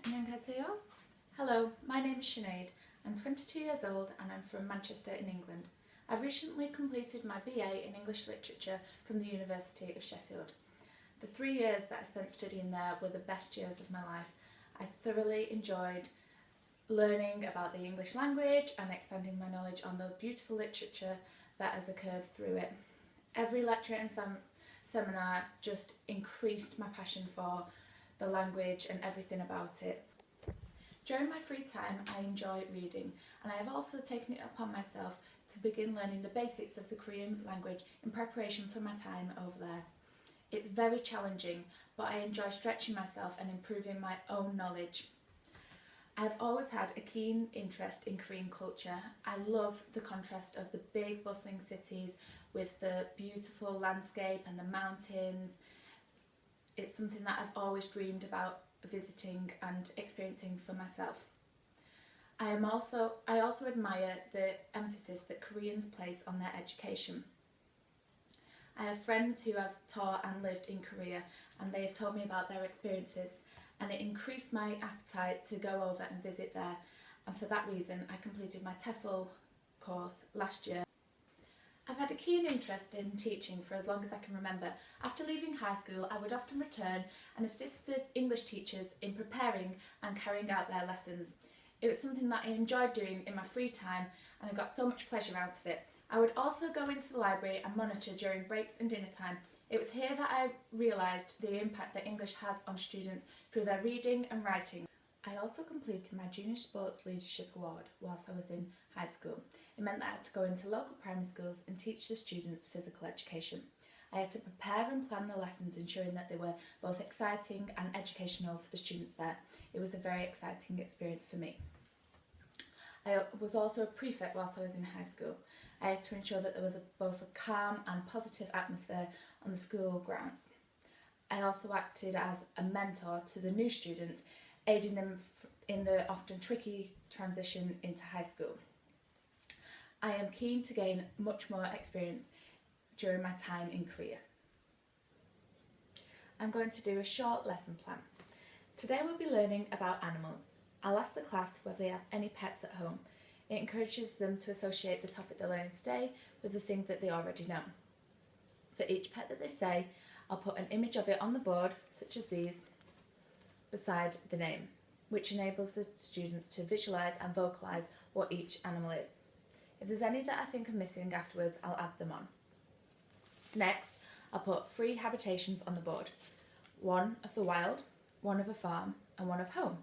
안녕하세요. Hello, my name is Sinead. I'm 22 years old and I'm from Manchester in England. I've recently completed my BA in English Literature from the University of Sheffield. The 3 years that I spent studying there were the best years of my life. I thoroughly enjoyed learning about the English language and expanding my knowledge on the beautiful literature that has occurred through it. Every lecture and seminar just increased my passion for the language and everything about it. During my free time I enjoy reading, and I have also taken it upon myself to begin learning the basics of the Korean language in preparation for my time over there. It's very challenging, but I enjoy stretching myself and improving my own knowledge. I've always had a keen interest in Korean culture. I love the contrast of the big bustling cities with the beautiful landscape and the mountains. It's something that I've always dreamed about visiting and experiencing for myself. I also admire the emphasis that Koreans place on their education. I have friends who have taught and lived in Korea, and they have told me about their experiences, and it increased my appetite to go over and visit there, and for that reason I completed my TEFL course last year. I've had a keen interest in teaching for as long as I can remember. After leaving high school, I would often return and assist the English teachers in preparing and carrying out their lessons. It was something that I enjoyed doing in my free time, and I got so much pleasure out of it. I would also go into the library and monitor during breaks and dinner time. It was here that I realised the impact that English has on students through their reading and writing. I also completed my Junior Sports Leadership Award whilst I was in high school. It meant that I had to go into local primary schools and teach the students physical education. I had to prepare and plan the lessons, ensuring that they were both exciting and educational for the students there. It was a very exciting experience for me. I was also a prefect whilst I was in high school. I had to ensure that there was both a calm and positive atmosphere on the school grounds. I also acted as a mentor to the new students, aiding them in the often tricky transition into high school. I am keen to gain much more experience during my time in Korea. I'm going to do a short lesson plan. Today we'll be learning about animals. I'll ask the class whether they have any pets at home. It encourages them to associate the topic they're learning today with the thing that they already know. For each pet that they say, I'll put an image of it on the board, such as these, beside the name, which enables the students to visualise and vocalise what each animal is. If there's any that I think are missing afterwards, I'll add them on. Next, I'll put 3 habitations on the board. 1 of the wild, 1 of a farm, and 1 of home.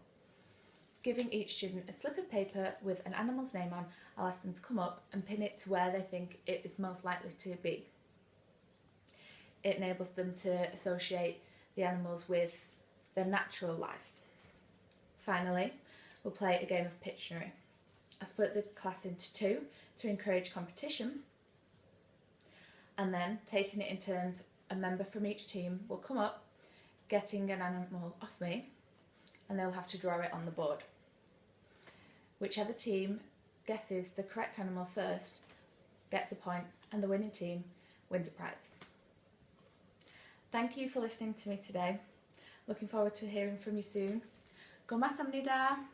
Giving each student a slip of paper with an animal's name on, I'll ask them to come up and pin it to where they think it is most likely to be. It enables them to associate the animals with their natural life. Finally, we'll play a game of Pictionary. I split the class into 2 to encourage competition, and then, taking it in turns, a member from each team will come up, getting an animal off me, and they'll have to draw it on the board. Whichever team guesses the correct animal first gets a point, and the winning team wins a prize. Thank you for listening to me today. Looking forward to hearing from you soon. 고맙습니다.